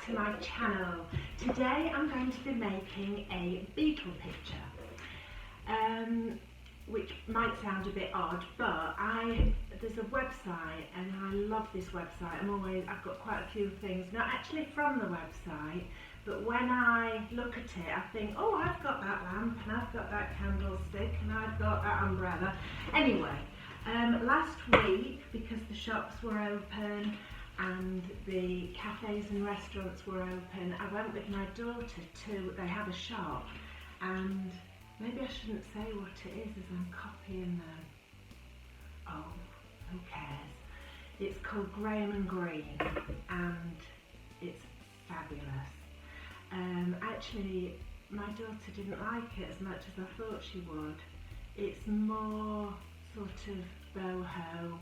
to my channel. Today I'm going to be making a beetle picture, which might sound a bit odd, but there's a website and I love this website. I've got quite a few things, not actually from the website, but when I look at it I think, oh, I've got that lamp and I've got that candlestick and I've got that umbrella. Anyway, last week, because the shops were open and the cafes and restaurants were open, I went with my daughter they have a shop, and maybe I shouldn't say what it is as I'm copying them. Oh, who cares? It's called Graham and Green and it's fabulous. Actually, my daughter didn't like it as much as I thought she would. It's more sort of boho,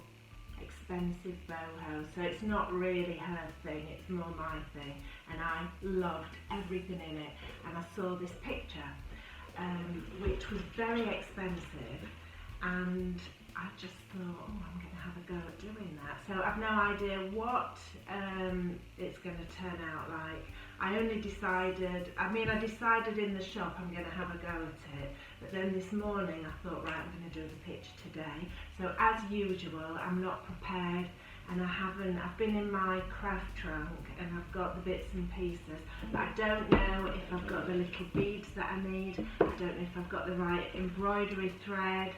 expensive boho, so it's not really her thing, it's more my thing, and I loved everything in it. And I saw this picture which was very expensive, and I just thought, oh, I'm going to have a go at doing that. So I've no idea what it's going to turn out like. I decided in the shop I'm going to have a go at it, but then this morning I thought, right, I'm going to do the picture today. So as usual, I'm not prepared, and I've been in my craft trunk and I've got the bits and pieces, but I don't know if I've got the little beads that I need. I don't know if I've got the right embroidery thread,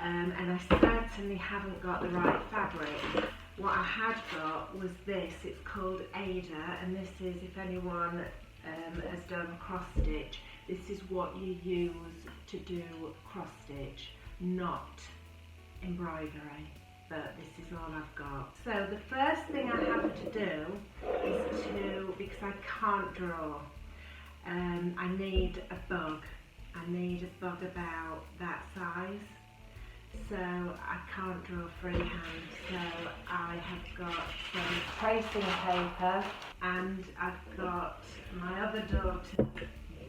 and I certainly haven't got the right fabric. What I had got was this. It's called Ada, and this is, if anyone has done cross stitch, this is what you use to do cross stitch, not embroidery, but this is all I've got. So the first thing I have to do is because I can't draw, I need a bug. I need a bug about that size. So I can't draw freehand, so I have got some tracing paper, and I've got my other daughter's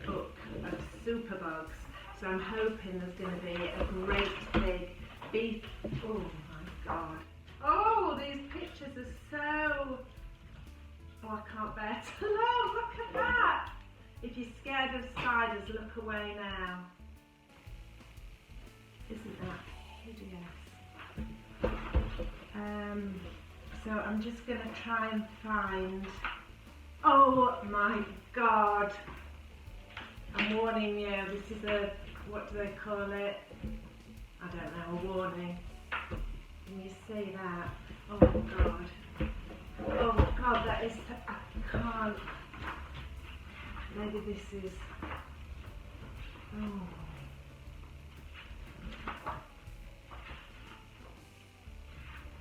book of super bugs. So I'm hoping there's going to be a great big beef. Oh my god. Oh, these pictures are so... Oh, I can't bear to look. Look at that. If you're scared of spiders, look away now. Isn't that hideous? So I'm just going to try and find... Oh my god! I'm warning you, this is a... what do they call it? I don't know, a warning. Can you see that? Oh god. Oh god, that is... I can't... Maybe this is... Oh...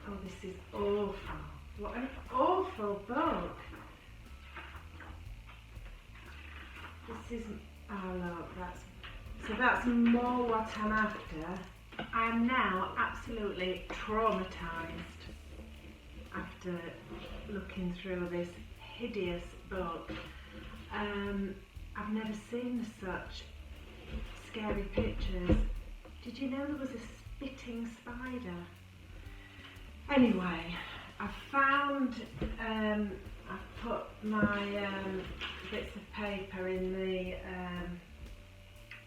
Oh, this is awful. What an awful book. This is... Oh look, that's more what I'm after. I am now absolutely traumatised after looking through this hideous book. I've never seen such scary pictures. Did you know there was a spitting spider? Anyway, I found, I've put my bits of paper in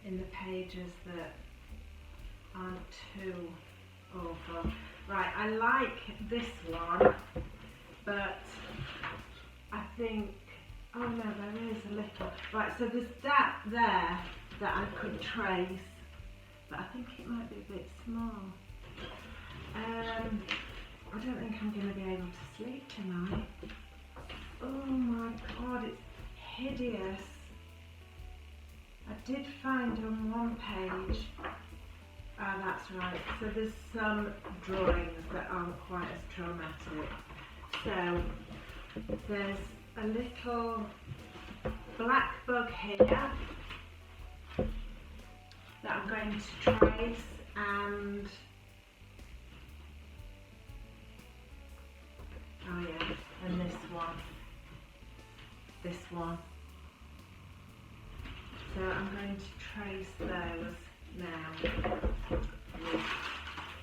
the pages that aren't too awful. Right, I like this one, but I think, oh no, there is a little. Right, so there's that there that I could trace, but I think it might be a bit small. I don't think I'm going to be able to sleep tonight. Oh my god, it's hideous. I did find on one page, that's right, so there's some drawings that aren't quite as traumatic. So there's a little black bug here that I'm going to trace, and oh yeah, and this one. So I'm going to trace those now with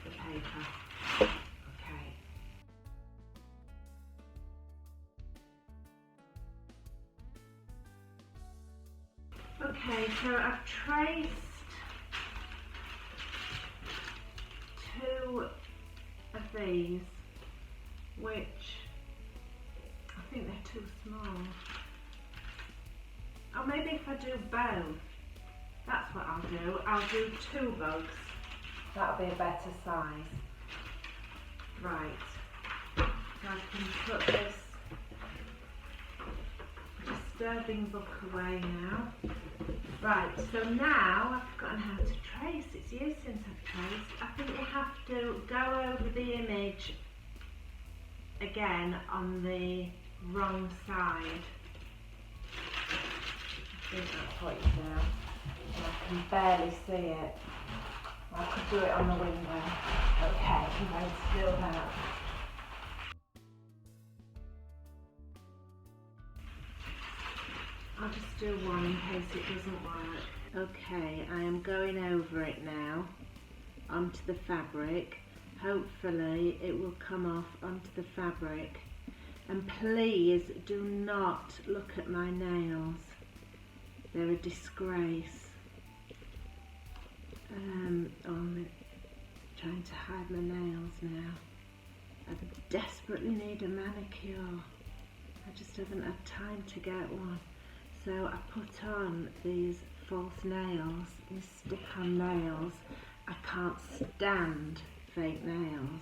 the paper. Okay. so I've traced 2 of these, which I think they're too small. Or maybe if I do both, that's what I'll do. I'll do 2 bugs. That'll be a better size. Right, so I can put this disturbing book away now. Right, so now I've forgotten how to trace. It's years since I've traced. I think you have to go over the image again on the wrong side. I think that's what you do. And I can barely see it. I could do it on the window. Okay, I'm going to do that. I'll just do one in case it doesn't work. Okay, I am going over it now onto the fabric. Hopefully it will come off onto the fabric. And please do not look at my nails. They're a disgrace. I'm trying to hide my nails now. I desperately need a manicure. I just haven't had time to get one. So I put on these false nails, these stick-on nails. I can't stand fake nails.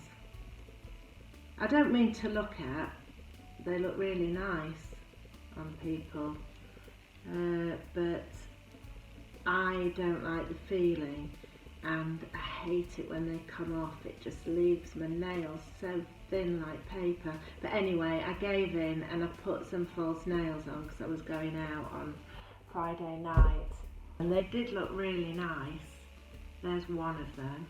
I don't mean to look at. They look really nice on people. But I don't like the feeling, and I hate it when they come off. It just leaves my nails so thin like paper. But anyway, I gave in and I put some false nails on because I was going out on Friday night, and they did look really nice. There's one of them.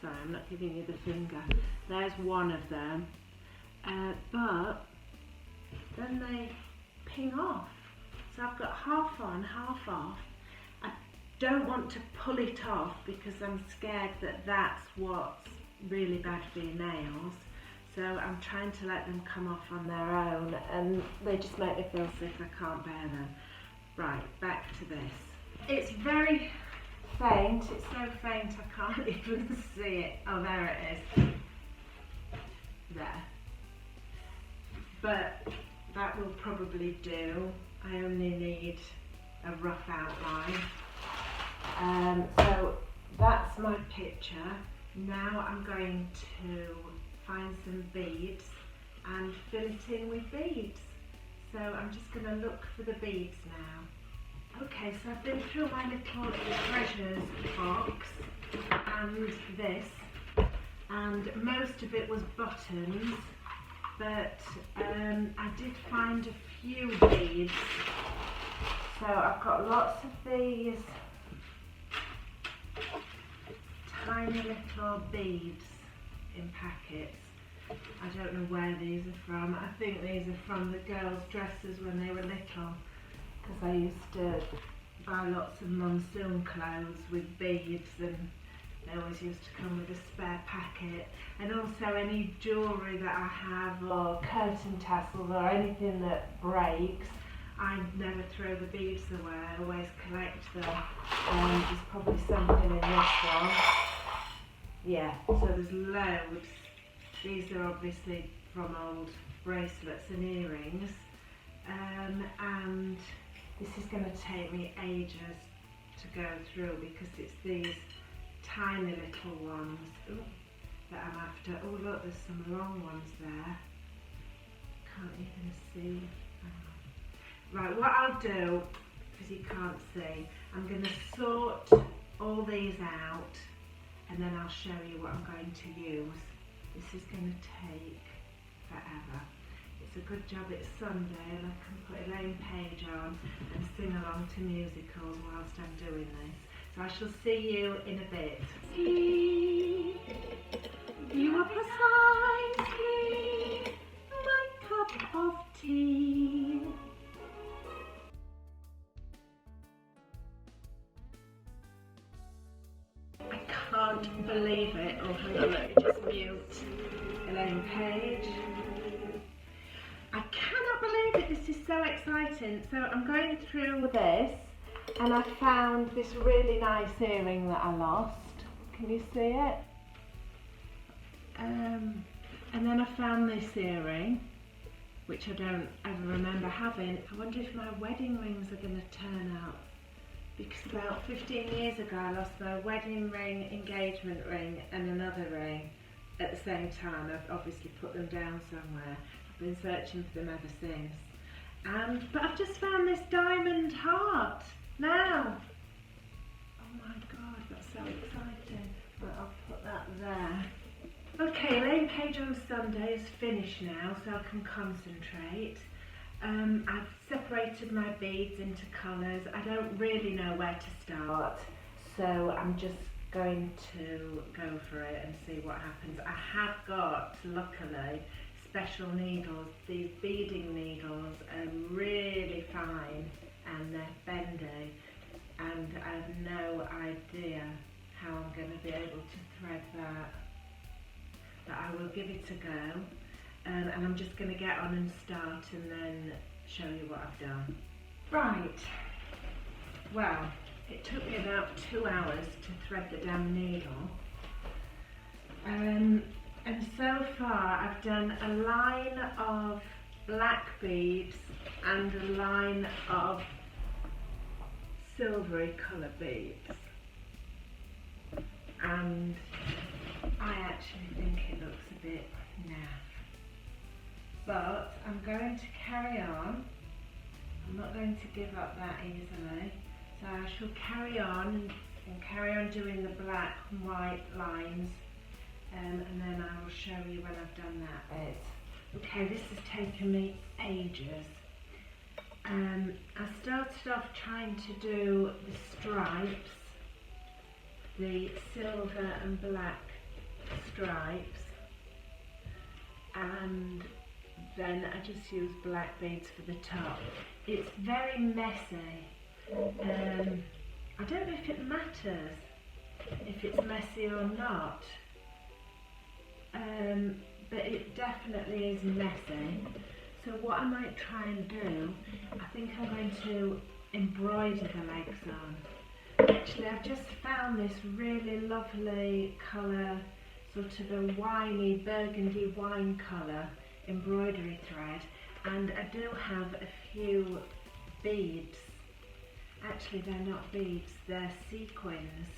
Sorry, I'm not giving you the finger. There's one of them. But then they ping off. So I've got half on, half off. I don't want to pull it off because I'm scared that that's what's really bad for your nails. So I'm trying to let them come off on their own, and they just make me feel sick. I can't bear them. Right, back to this. It's very faint. It's so faint I can't even see it. Oh, there it is. There. But that will probably do. I only need a rough outline. So that's my picture. Now I'm going to find some beads and fill it in with beads. So I'm just going to look for the beads now. Okay, so I've been through my little treasures box and this, and most of it was buttons, but I did find a few beads. So I've got lots of these tiny little beads in packets. I don't know where these are from. I think these are from the girls' dresses when they were little, because I used to buy lots of monsoon clothes with beads, and they always used to come with a spare packet. And also any jewellery that I have, or curtain tassels, or anything that breaks, I never throw the beads away. I always collect them. There's probably something in this one. Yeah, so there's loads. These are obviously from old bracelets and earrings. And this is going to take me ages to go through because it's these tiny little ones that I'm after. Oh look, there's some long ones there. Can't even see. Right, what I'll do, because you can't see, I'm going to sort all these out and then I'll show you what I'm going to use. This is going to take forever. It's a good job it's Sunday and I can put Elaine Page on and sing along to musicals whilst I'm doing this. So I shall see you in a bit. You are precisely my cup of tea. I can't believe it. Oh, hang on, let me just mute Elaine Page. I cannot believe it. This is so exciting. So I'm going through this And I found this really nice earring that I lost. Can you see it? And then I found this earring, which I don't ever remember having. I wonder if my wedding rings are going to turn out. Because about 15 years ago I lost my wedding ring, engagement ring and another ring at the same time. I've obviously put them down somewhere. I've been searching for them ever since. But I've just found this diamond heart now. Oh my god, that's so exciting. Right, I'll put that there. Okay, laying page on Sunday is finished now, so I can concentrate. I've separated my beads into colours. I don't really know where to start, so I'm just going to go for it and see what happens. I have got, luckily, special needles. These beading needles are really fine and they're bendy, and I have no idea how I'm going to be able to thread that. But I will give it a go, and I'm just going to get on and start and then show you what I've done. Right, well, it took me about 2 hours to thread the damn needle, and so far I've done a line of black beads and a line of silvery colour beads, and I actually think it looks a bit naff, but I'm going to carry on. I'm not going to give up that easily, so I shall carry on and carry on doing the black and white lines, and then I will show you when I've done that bit. Okay, this has taken me ages. I started off trying to do the stripes, the silver and black stripes, and then I just use black beads for the top. It's very messy. I don't know if it matters if it's messy or not, but it definitely is messy. So what I might try and do, I think I'm going to embroider the legs on. Actually, I've just found this really lovely colour, sort of a winey burgundy wine colour embroidery thread, and I do have a few beads. Actually, they're not beads, they're sequins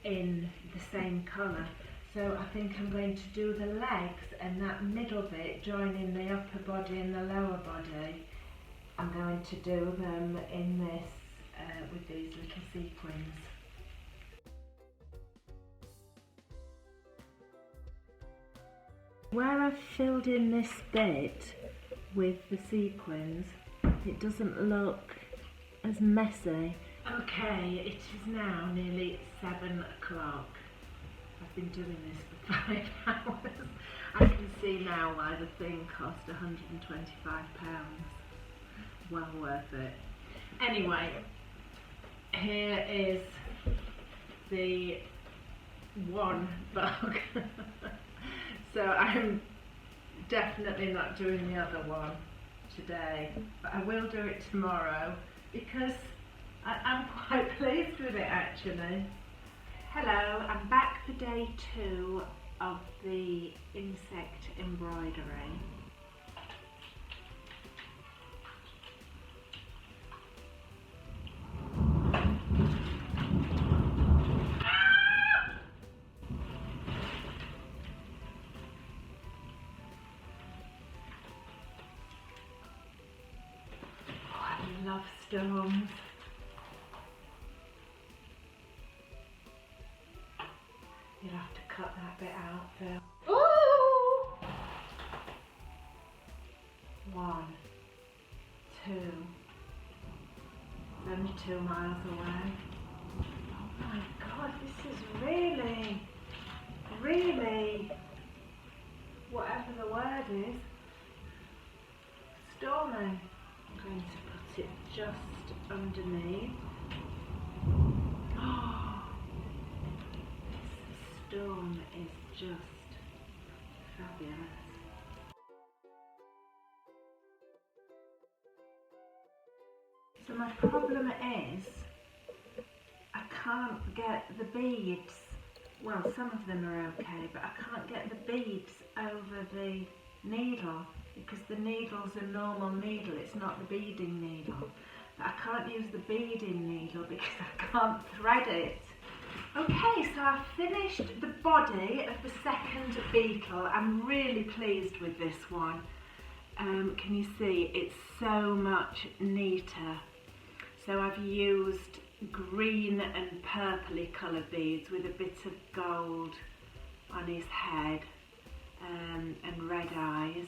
in the same colour. So I think I'm going to do the legs and that middle bit joining the upper body and the lower body. I'm going to do them in this with these little sequins. Where I've filled in this bit with the sequins, it doesn't look as messy. Okay, it is now nearly 7 o'clock. I've been doing this for 5 hours. I can see now why the thing cost £125. Well worth it. Anyway, here is the one bug. So I'm definitely not doing the other one today, but I will do it tomorrow because I'm quite pleased with it actually. Hello, I'm back for day 2 of the insect embroidery. I love storms. You'll have to cut that bit out, Phil. Ooh! 1, 2. It's only 2 miles away. Oh my god, this is really, really, whatever the word is, stormy. I'm going to put it just underneath. Oh, this storm is just fabulous. So my problem is I can't get the beads, well some of them are okay, but I can't get the beads over the needle because the needle's a normal needle, it's not the beading needle. But I can't use the beading needle because I can't thread it. Okay, so I've finished the body of the second beetle. I'm really pleased with this one. Can you see it's so much neater? So I've used green and purpley coloured beads with a bit of gold on his head and red eyes.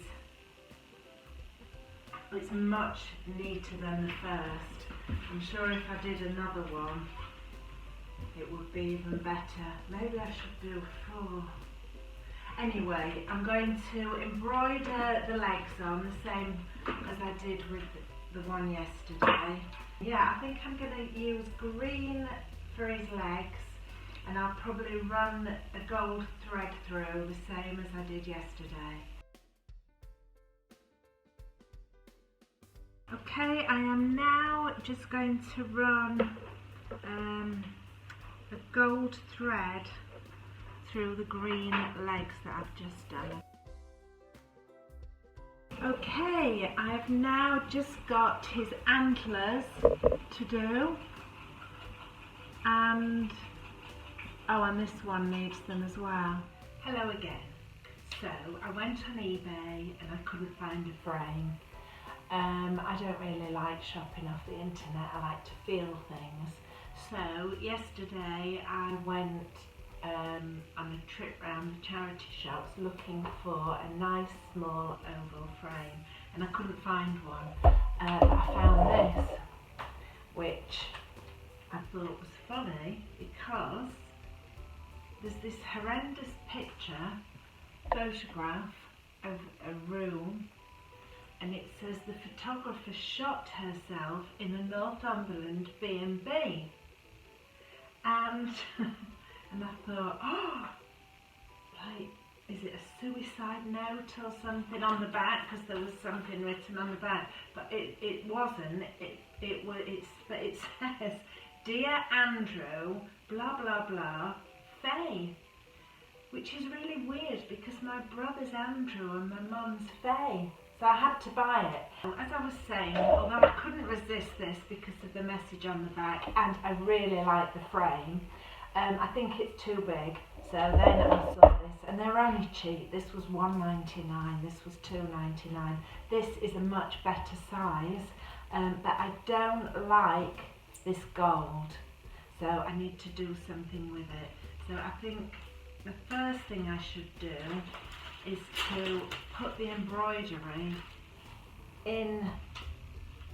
It's much neater than the first. I'm sure if I did another one it would be even better. Maybe I should do 4. Anyway, I'm going to embroider the legs on the same as I did with the one yesterday. Yeah, I think I'm going to use green for his legs, and I'll probably run a gold thread through the same as I did yesterday. Okay, I am now just going to run a gold thread through the green legs that I've just done. Okay, I've now just got his antlers to do, and this one needs them as well. Hello again. So I went on eBay and I couldn't find a frame. I don't really like shopping off the internet, I like to feel things. So yesterday I went on a trip around the charity shops looking for a nice small oval frame, and I couldn't find one, but I found this, which I thought was funny because there's this horrendous photograph of a room, and it says the photographer shot herself in a Northumberland B&B, and and I thought, oh, like, is it a suicide note or something on the back? Because there was something written on the back, but it wasn't. But it says, "Dear Andrew, blah blah blah, Faye," which is really weird because my brother's Andrew and my mum's Faye. So I had to buy it. As I was saying, although I couldn't resist this because of the message on the back, and I really like the frame, I think it's too big. So then I saw this, and they're only cheap. This was $1.99, this was $2.99. This is a much better size, but I don't like this gold. So I need to do something with it. So I think the first thing I should do is to put the embroidery in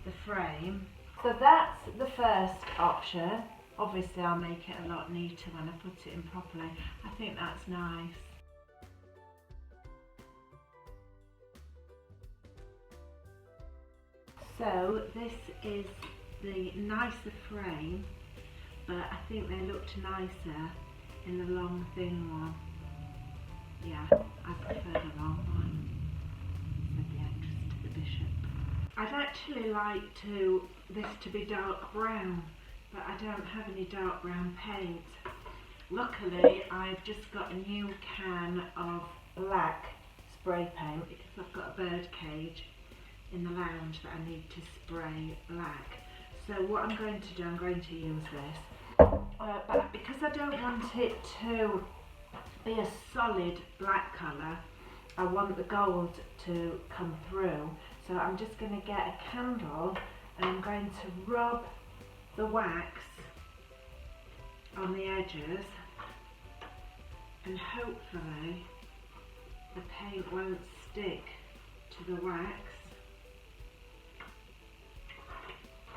the frame. So that's the first option. Obviously I'll make it a lot neater when I put it in properly. I think that's nice. So this is the nicer frame, but I think they looked nicer in the long thin one. Yeah, I prefer the long one, said the actress to the bishop. I'd actually like this to be dark brown, but I don't have any dark brown paint. Luckily, I've just got a new can of black spray paint because I've got a bird cage in the lounge that I need to spray black. So what I'm going to do, I'm going to use this. But because I don't want it to be a solid black colour, I want the gold to come through. So I'm just going to get a candle and I'm going to rub the wax on the edges, and hopefully the paint won't stick to the wax,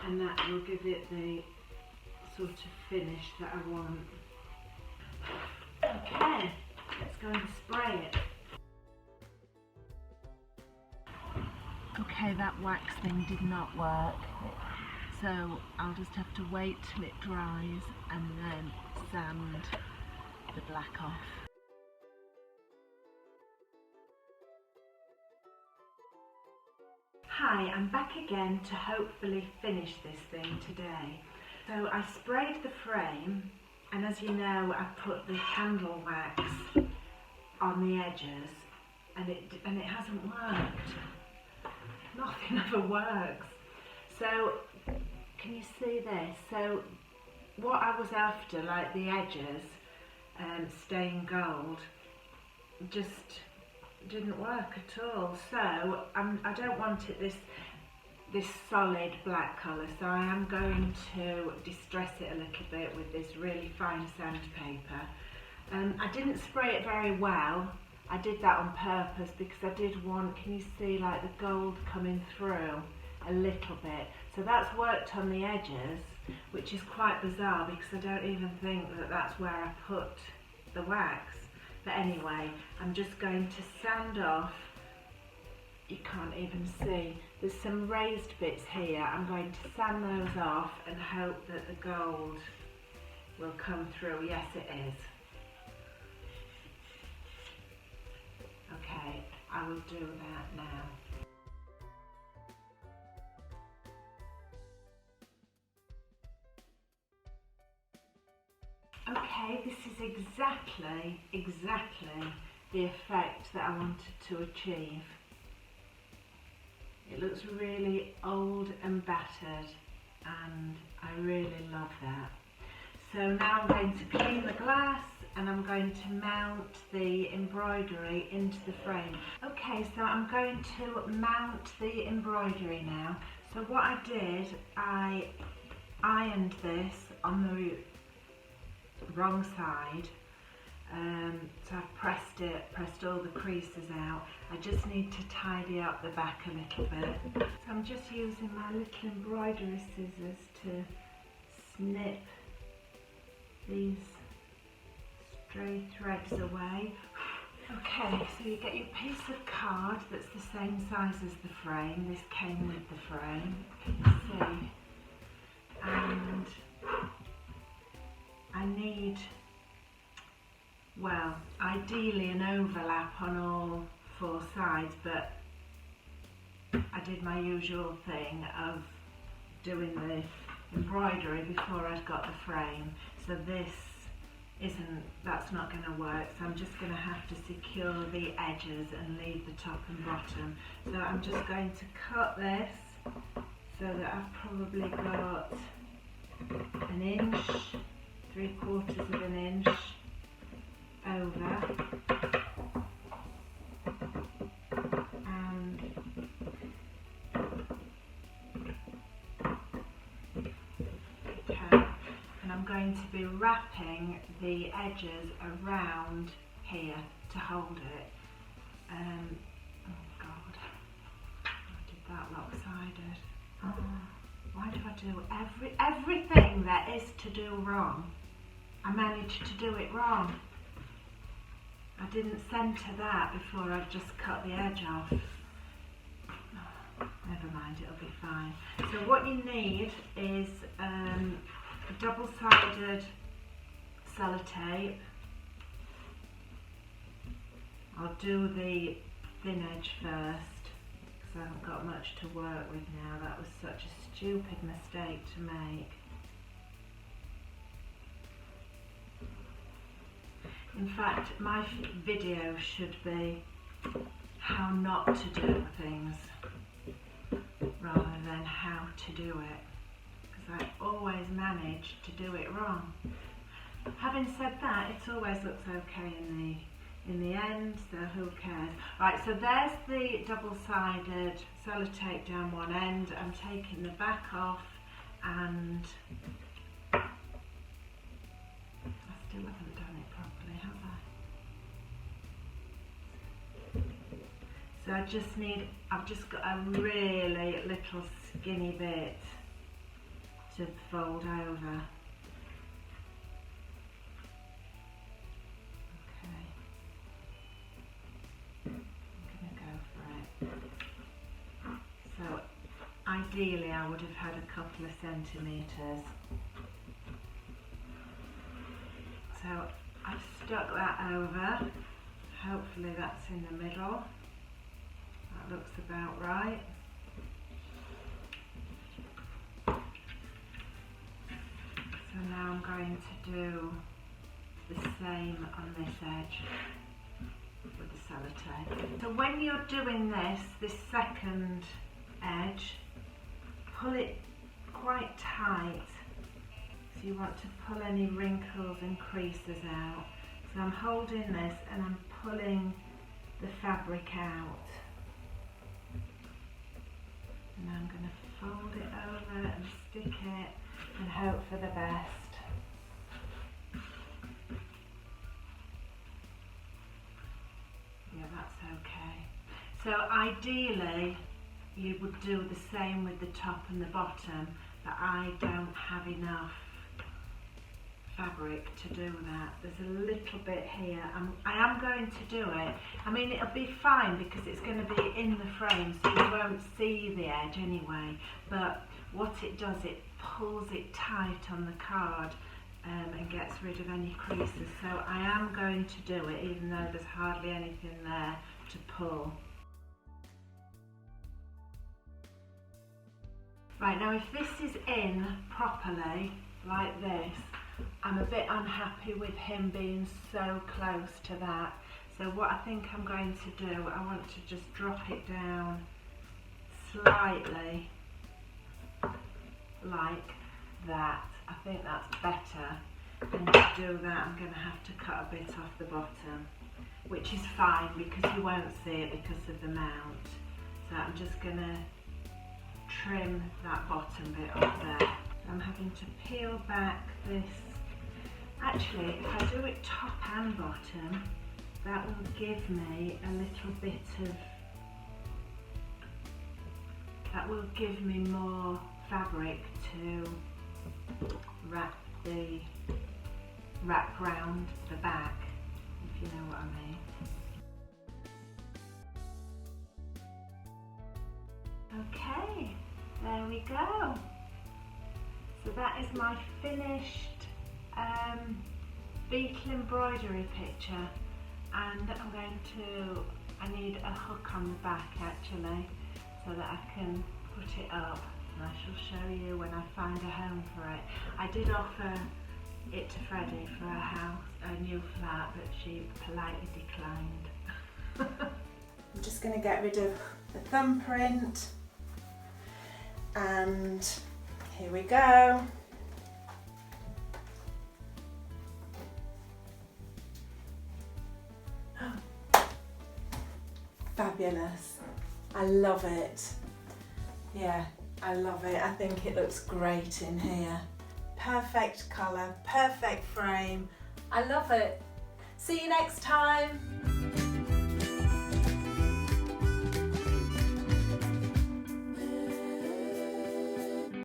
and that will give it the sort of finish that I want. Okay, let's go and spray it. Okay, that wax thing did not work, so I'll just have to wait till it dries and then sand the black off. Hi, I'm back again to hopefully finish this thing today. So I sprayed the frame, and as you know, I put the candle wax on the edges, and it hasn't worked. Nothing ever works. So can you see this? So what I was after, like the edges staying gold, just didn't work at all. So I don't want it this solid black colour, so I am going to distress it a little bit with this really fine sandpaper. I didn't spray it very well. I did that on purpose because I did want, can you see like the gold coming through a little bit? So that's worked on the edges, which is quite bizarre because I don't even think that that's where I put the wax. But anyway, I'm just going to sand off. You can't even see. There's some raised bits here. I'm going to sand those off and hope that the gold will come through. Yes, it is. Okay, I will do that now. Okay, this is exactly the effect that I wanted to achieve. It looks really old and battered, and I really love that. So now I'm going to clean the glass and I'm going to mount the embroidery into the frame. Okay, so I'm going to mount the embroidery now. So what I did, I ironed this on the wrong side, so I've pressed all the creases out. I just need to tidy up the back a little bit. So I'm just using my little embroidery scissors to snip these stray threads away. Okay, so you get your piece of card that's the same size as the frame. This came with the frame, can you see? And I need, well, ideally an overlap on all four sides, but I did my usual thing of doing the embroidery before I'd got the frame. So that's not going to work, so I'm just going to have to secure the edges and leave the top and bottom. So I'm just going to cut this so that I've probably got an inch, 3/4 of an inch over, and okay, and I'm going to be wrapping the edges around here to hold it. Oh God, I did that lopsided. Oh, why do I do everything there is to do wrong? I managed to do it wrong. I didn't centre that before I just cut the edge off. Oh, never mind, it'll be fine. So what you need is a double-sided sellotape. I'll do the thin edge first because I haven't got much to work with now. That was such a stupid mistake to make. In fact, my video should be how not to do things rather than how to do it, because I always manage to do it wrong. Having said that, it always looks okay in the end, so who cares? Right, so there's the double-sided sellotape down one end. I'm taking the back off, and I still haven't done it properly, have I? So I've just got a really little skinny bit to fold over. Okay, I'm going to go for it. So ideally I would have had a couple of centimetres. So I've stuck that over. Hopefully that's in the middle. That looks about right. So now I'm going to do the same on this edge with the sellotape. So when you're doing this second edge, pull it quite tight. So you want to pull any wrinkles and creases out. So I'm holding this and I'm pulling the fabric out. And I'm going to fold it over and stick it and hope for the best. Yeah, that's okay. So ideally you would do the same with the top and the bottom, but I don't have enough fabric to do that. There's a little bit here. I am going to do it. I mean, it'll be fine because it's going to be in the frame, so you won't see the edge anyway, but what it does, it pulls it tight on the card and gets rid of any creases. So I am going to do it even though there's hardly anything there to pull. Right, now if this is in properly like this, I'm a bit unhappy with him being so close to that. So what I think I'm going to do, I want to just drop it down slightly like that. I think that's better. And to do that, I'm going to have to cut a bit off the bottom, which is fine because you won't see it because of the mount. So I'm just going to trim that bottom bit off there. So I'm having to peel back this. Actually, if I do it top and bottom, that will give me a little bit of, that will give me more fabric to wrap round the back, if you know what I mean. Okay, there we go. So that is my finished beetle embroidery picture, and I need a hook on the back actually so that I can put it up, and I shall show you when I find a home for it. I did offer it to Freddie for a new flat, but she politely declined. I'm just going to get rid of the thumbprint, and here we go. Fabulous. I love it. Yeah, I love it. I think it looks great in here. Perfect colour, perfect frame. I love it. See you next time.